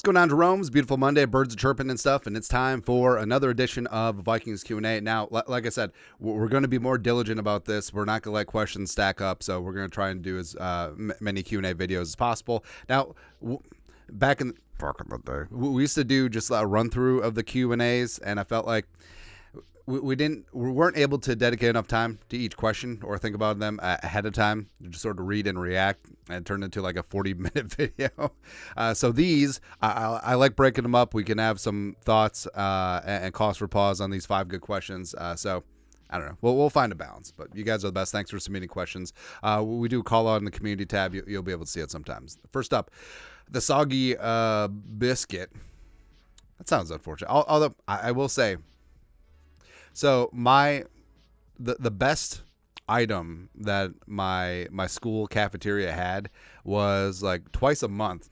What's going on, Jeromes? Beautiful Monday, birds are chirping and stuff, and it's time for another edition of Vikings Q&A. Now, like I said, we're going to be more diligent about this. We're not going to let questions stack up, so we're going to try and do as many Q&A videos as possible. Now, back in the day, we used to do just a run-through of the Q&As, and I felt like we weren't able to dedicate enough time to each question or think about them ahead of time, just sort of read and react, and it turned into like a 40-minute video. So these, I like breaking them up. We can have some thoughts and cause for pause on these 5 good questions. So I don't know. We'll find a balance, but you guys are the best. Thanks for submitting questions. We do call out in the community tab. You'll be able to see it sometimes. First up, the soggy biscuit. That sounds unfortunate. Although I will say, so the best item that my school cafeteria had was like twice a month.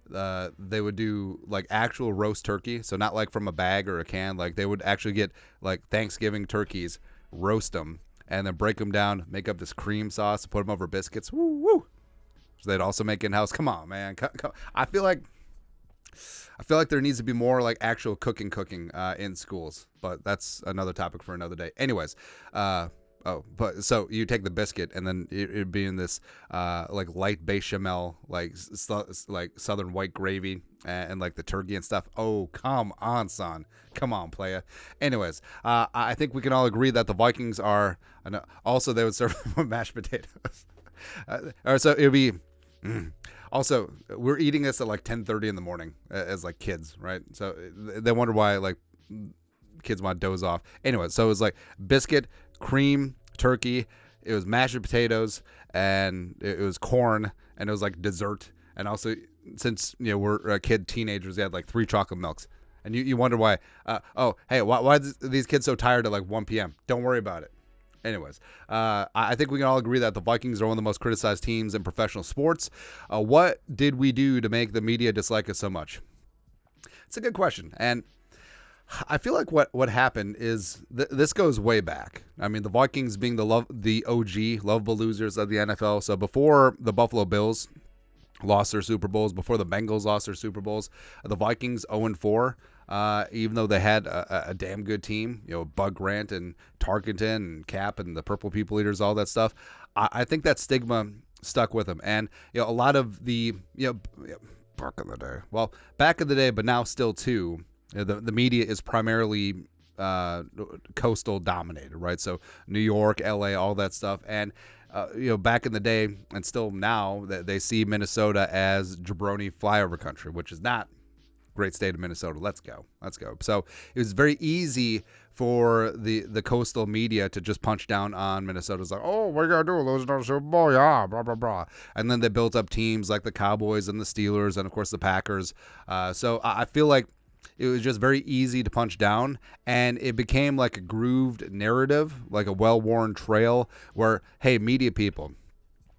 They would do like actual roast turkey, so not like from a bag or a can. Like they would actually get like Thanksgiving turkeys, roast them, and then break them down, make up this cream sauce, put them over biscuits. Woo woo. So they'd also make in-house. Come on, man. I feel like there needs to be more like actual cooking in schools, but that's another topic for another day. Anyways, but so you take the biscuit and then it'd be in this like light bechamel, like southern white gravy and like the turkey and stuff. Oh, come on, son. Come on, playa. Anyways, I think we can all agree that the Vikings are, also they would serve mashed potatoes. Or so it would be, Also, we're eating this at like 10:30 in the morning as like kids, right? So they wonder why like kids want to doze off. Anyway, so it was like biscuit, cream, turkey. It was mashed potatoes, and it was corn, and it was like dessert. And also, since we're teenagers, they had like 3 chocolate milks. And you wonder why. Why are these kids so tired at like 1 p.m.? Don't worry about it. Anyways, I think we can all agree that the Vikings are one of the most criticized teams in professional sports. What did we do to make the media dislike us so much? It's a good question. And I feel like what happened is this goes way back. I mean, the Vikings being the OG, lovable losers of the NFL. So before the Buffalo Bills lost their Super Bowls, before the Bengals lost their Super Bowls, the Vikings 0-4. Even though they had a damn good team, Bug Grant and Tarkenton and Cap and the Purple People Eaters, all that stuff, I think that stigma stuck with them. And a lot of the back in the day, but now still too, the media is primarily coastal dominated, right? So New York, LA, all that stuff, and back in the day and still now, that they see Minnesota as jabroni flyover country, which is not. Great state of Minnesota. Let's go. So it was very easy for the coastal media to just punch down on Minnesota. It's like, oh, what are you going to do? Lose another Super Bowl? Yeah, blah, blah, blah. And then they built up teams like the Cowboys and the Steelers and, of course, the Packers. So I feel like it was just very easy to punch down, and it became like a grooved narrative, like a well-worn trail where, hey, media people,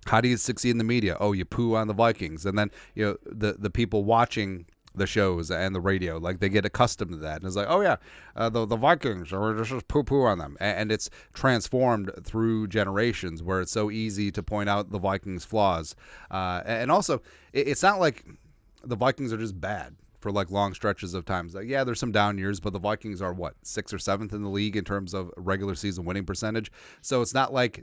how do you succeed in the media? Oh, you poo on the Vikings. And then, the people watching the shows and the radio, like they get accustomed to that, and it's like, oh yeah, the Vikings, or just poo on them, and it's transformed through generations where it's so easy to point out the Vikings' flaws, and also it's not like the Vikings are just bad for like long stretches of times. Like, yeah, there's some down years, but the Vikings are 6th or 7th in the league in terms of regular season winning percentage. So it's not like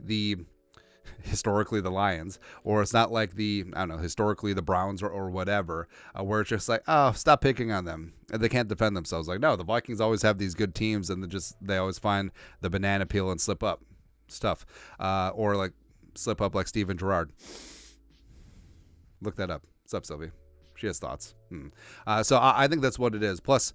historically the Lions, or it's not like historically the Browns or whatever, where it's just like, oh, stop picking on them, and they can't defend themselves. Like, no, the Vikings always have these good teams, and they always find the banana peel and slip up stuff, or like slip up like Steven Gerrard. Look that up. What's up, Sylvie? She has thoughts. So I think that's what it is. Plus,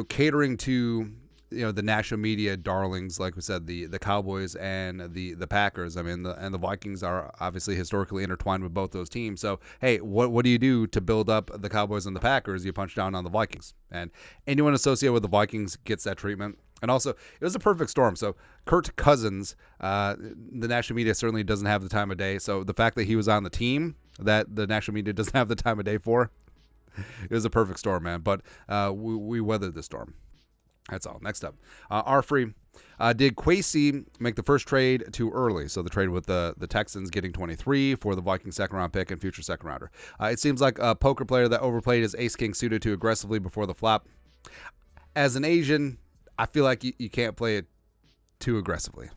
catering to the national media darlings, like we said, the Cowboys and the Packers. I mean, the Vikings are obviously historically intertwined with both those teams. So, hey, what do you do to build up the Cowboys and the Packers? You punch down on the Vikings. And anyone associated with the Vikings gets that treatment. And also, it was a perfect storm. So, Kirk Cousins, the national media certainly doesn't have the time of day. So, the fact that he was on the team that the national media doesn't have the time of day for, it was a perfect storm, man. But we weathered the storm. That's all. Next up, R3. Did Kwesi make the first trade too early? So the trade with the Texans getting 23 for the Vikings second-round pick and future second-rounder. It seems like a poker player that overplayed his ace-king suited too aggressively before the flop. As an Asian, I feel like you can't play it too aggressively.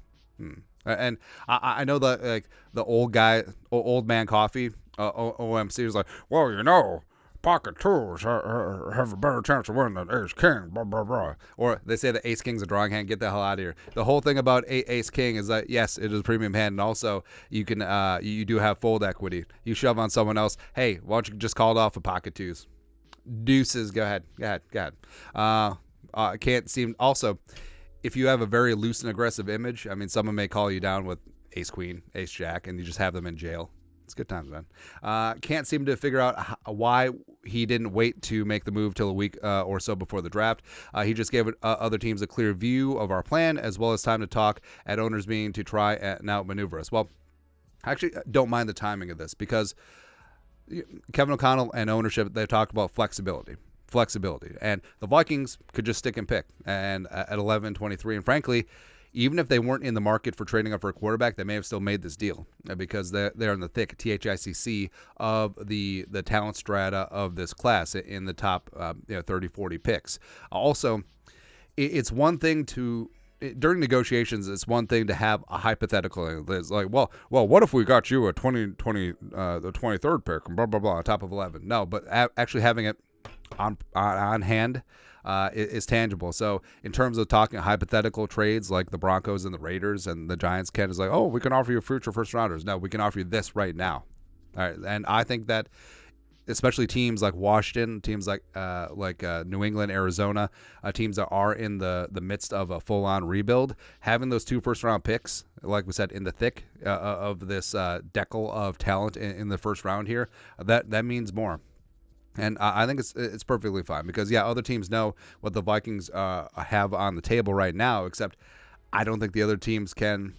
And I know that like the old man coffee, OMC was like, well, pocket twos have a better chance of winning than ace king, blah, blah, blah. Or they say the ace king's a drawing hand. Get the hell out of here. The whole thing about ace king is that, yes, it is a premium hand, and also you can you do have fold equity. You shove on someone else, hey, why don't you just call it off with pocket twos? Deuces, go ahead. Can't seem, also, if you have a very loose and aggressive image, I mean, someone may call you down with ace queen, ace jack, and you just have them in jail. It's good times, man. Can't seem to figure out why he didn't wait to make the move till a week or so before the draft. He just gave other teams a clear view of our plan, as well as time to talk at owners meeting to try and outmaneuver us. Well, I actually don't mind the timing of this because Kevin O'Connell and ownership, they've talked about flexibility. And the Vikings could just stick and pick and at 11-23. And frankly, even if they weren't in the market for trading up for a quarterback, they may have still made this deal because they're in the thick THICC of the talent strata of this class in the top 30, 40 picks. Also, it's one thing to, during negotiations, it's one thing to have a hypothetical. It's like, well, what if we got you a 2020 the 23rd pick and blah blah blah on top of 11? No, but actually having it on hand is tangible. So in terms of talking hypothetical trades like the Broncos and the Raiders and the Giants, Ken is like, oh, we can offer you future first rounders. No, we can offer you this right now. All right, and I think that especially teams like Washington, teams like New England, Arizona, teams that are in the midst of a full-on rebuild, having those 2 first-round picks, like we said, in the thick of this decal of talent in the first round here, that means more. And I think it's perfectly fine because, yeah, other teams know what the Vikings have on the table right now, except I don't think the other teams can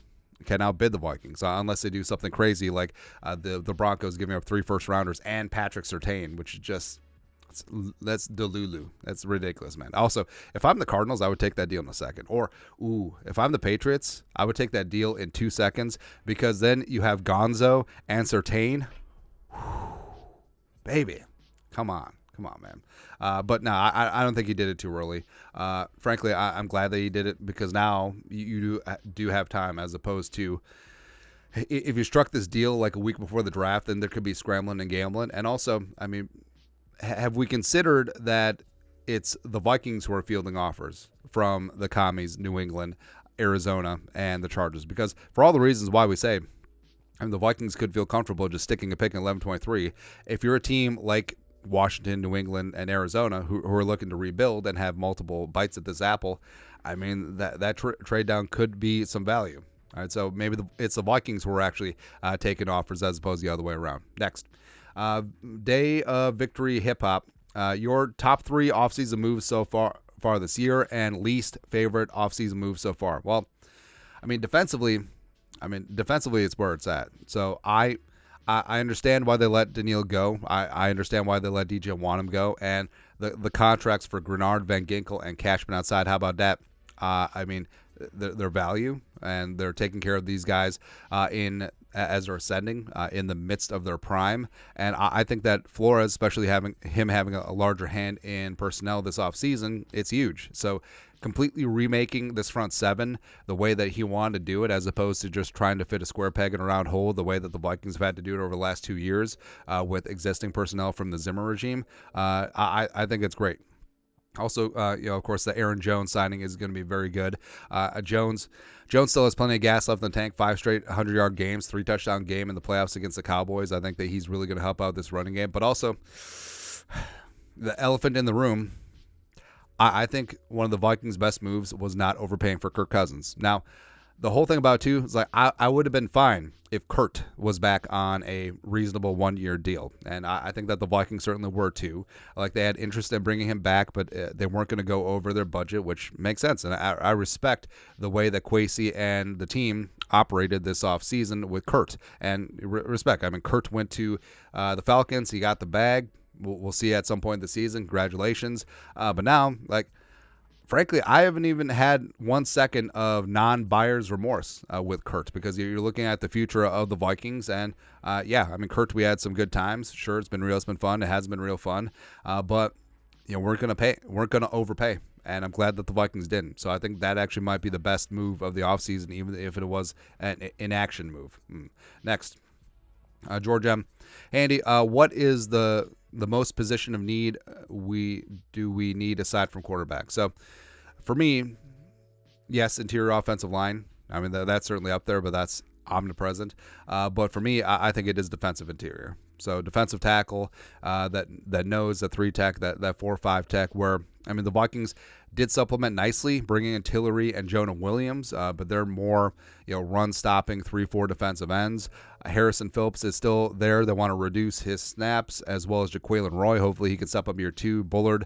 outbid the Vikings unless they do something crazy like the Broncos giving up 3 first-rounders and Patrick Surtain, which is just that's delulu. That's ridiculous, man. Also, if I'm the Cardinals, I would take that deal in a second. Or, if I'm the Patriots, I would take that deal in 2 seconds because then you have Gonzo and Surtain. Baby. Come on, man. But no, I don't think he did it too early. Frankly, I'm glad that he did it because now you do have time, as opposed to if you struck this deal like a week before the draft, then there could be scrambling and gambling. And also, I mean, have we considered that it's the Vikings who are fielding offers from the commies, New England, Arizona, and the Chargers? Because for all the reasons why we say, I mean, the Vikings could feel comfortable just sticking a pick in 11-23. If you're a team like Washington, New England, and Arizona who are looking to rebuild and have multiple bites at this apple, I mean, that trade down could be some value. All right, so maybe it's the Vikings who are actually taking offers as opposed to the other way around. Next, day of victory hip hop. Your top 3 offseason moves so far this year and least favorite offseason moves so far. Well, I mean, defensively, it's where it's at. So I understand why they let Daniil go. I understand why they let DJ Wanham go. And the contracts for Grenard, Van Ginkel, and Cashman outside, how about that? I mean, their value, and they're taking care of these guys as they're ascending in the midst of their prime. And I think that Flores, especially having a larger hand in personnel this offseason, it's huge. So completely remaking this front 7 the way that he wanted to do it, as opposed to just trying to fit a square peg in a round hole the way that the Vikings have had to do it over the last 2 years with existing personnel from the Zimmer regime. I think it's great. Also, of course, the Aaron Jones signing is going to be very good. Jones still has plenty of gas left in the tank. 5 straight 100-yard games, 3 touchdown game in the playoffs against the Cowboys. I think that he's really going to help out this running game. But also, the elephant in the room, I think one of the Vikings' best moves was not overpaying for Kirk Cousins. Now, the whole thing about it, too, is like I would have been fine if Kurt was back on a reasonable 1-year deal. And I think that the Vikings certainly were, too. Like, they had interest in bringing him back, but they weren't going to go over their budget, which makes sense. And I respect the way that Kwesi and the team operated this offseason with Kurt. And respect. I mean, Kurt went to the Falcons. He got the bag. We'll see at some point in the season. Congratulations. But now, like, frankly, I haven't even had 1 second of non-buyer's remorse with Kurt, because you're looking at the future of the Vikings. And Kurt, we had some good times. Sure, it's been real. It's been fun. It has been real fun. But we're going to overpay. And I'm glad that the Vikings didn't. So I think that actually might be the best move of the offseason, even if it was an inaction move. Next, George M. Andy, what is the most position of need we need aside from quarterback? So for me, yes, interior offensive line. I mean, that's certainly up there, but that's omnipresent. But for me, I think it is defensive interior. So defensive tackle that knows the 3 tech, that 4-5 tech, where, I mean, the Vikings did supplement nicely, bringing in Tillery and Jonah Williams, but they're more, run-stopping 3-4 defensive ends. Harrison Phillips is still there. They want to reduce his snaps, as well as Jaquelin Roy. Hopefully he can step up year 2. Bullard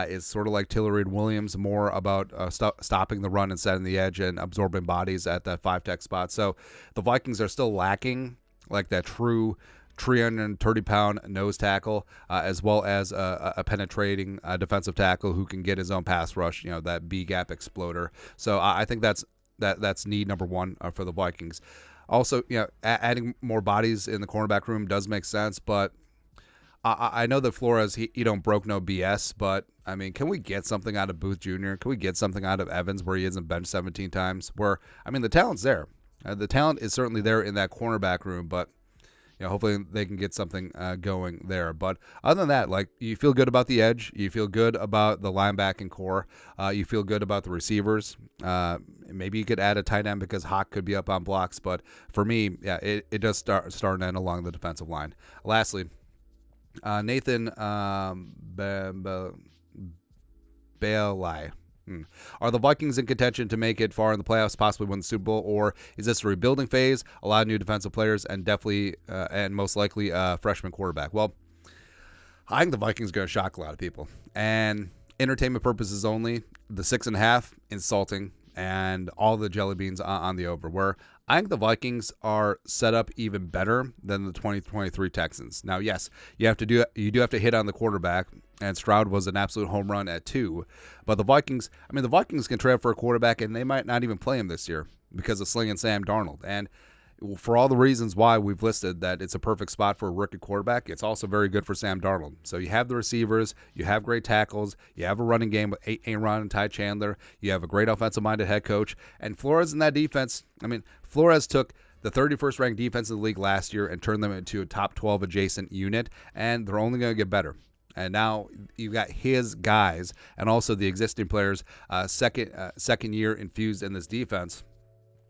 is sort of like Tillery and Williams, more about stopping the run and setting the edge and absorbing bodies at that 5-tech spot. So the Vikings are still lacking like that true 330-pound nose tackle, as well as a penetrating defensive tackle who can get his own pass rush, that B-gap exploder. So I think that's need number 1 for the Vikings. Also, adding more bodies in the cornerback room does make sense, but I know that Flores, he don't broke no BS, but, I mean, can we get something out of Booth Jr.? Can we get something out of Evans where he isn't benched 17 times? Where, I mean, the talent's there. The talent is certainly there in that cornerback room, but hopefully they can get something going there. But other than that, like, you feel good about the edge. You feel good about the linebacking core. You feel good about the receivers. Maybe you could add a tight end because Hawk could be up on blocks. But for me, it does start and end along the defensive line. Lastly, Nathan Bailey. Are the Vikings in contention to make it far in the playoffs, possibly win the Super Bowl, or is this a rebuilding phase, a lot of new defensive players, and definitely and most likely a freshman quarterback? Well, I think the Vikings are going to shock a lot of people. And entertainment purposes only, the 6.5, insulting, and all the jelly beans on the over, where I think the Vikings are set up even better than the 2023 Texans. Now, yes, you do have to hit on the quarterback, and Stroud was an absolute home run at 2. But the Vikings can trade for a quarterback, and they might not even play him this year because of slinging Sam Darnold. And for all the reasons why we've listed that it's a perfect spot for a rookie quarterback, it's also very good for Sam Darnold. So you have the receivers, you have great tackles, you have a running game with Aaron and Ty Chandler, you have a great offensive-minded head coach, and Flores in that defense, I mean, Flores took the 31st ranked defense in the league last year and turned them into a top 12 adjacent unit, and they're only going to get better. And now you've got his guys and also the existing players, second year infused in this defense.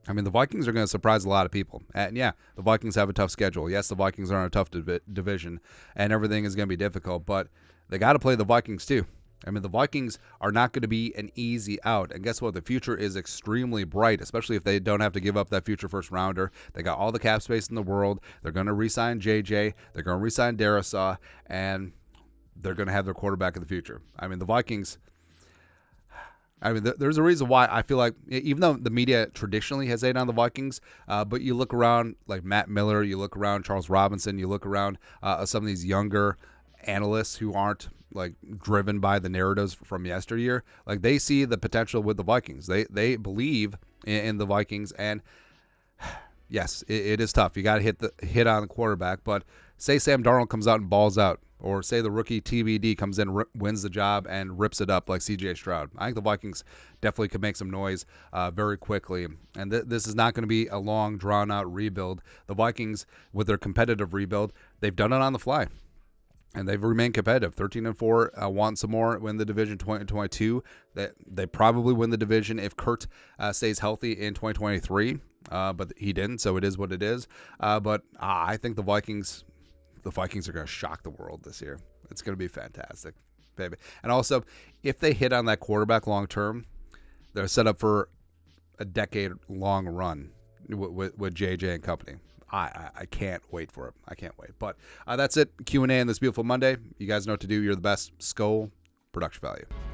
I mean, the Vikings are going to surprise a lot of people. And yeah, the Vikings have a tough schedule. Yes, the Vikings are in a tough division, and everything is going to be difficult, but they got to play the Vikings too. I mean, the Vikings are not going to be an easy out. And guess what? The future is extremely bright, especially if they don't have to give up that future first rounder. They got all the cap space in the world. They're going to re-sign JJ. They're going to re-sign Darisaw, and they're going to have their quarterback of the future. I mean, the Vikings, there's a reason why I feel like, even though the media traditionally has hated on the Vikings, but you look around like Matt Miller, you look around Charles Robinson, you look around some of these younger analysts who aren't like driven by the narratives from yesteryear, like they see the potential with the Vikings. They believe in the Vikings, and yes, it is tough. You got to hit on the quarterback, but say Sam Darnold comes out and balls out, or say the rookie TBD comes in, wins the job, and rips it up like CJ Stroud. I think the Vikings definitely could make some noise very quickly. And this is not going to be a long, drawn-out rebuild. The Vikings, with their competitive rebuild, they've done it on the fly. And they've remained competitive. 13-4, want some more, win the division 2022. They probably win the division if Kurt stays healthy in 2023. But he didn't, so it is what it is. But I think the Vikings are going to shock the world this year. It's going to be fantastic, baby. And also, if they hit on that quarterback long term, they're set up for a decade-long run with JJ and company. I can't wait for it. I can't wait. But that's it. Q&A on this beautiful Monday. You guys know what to do. You're the best. Skol. Production value.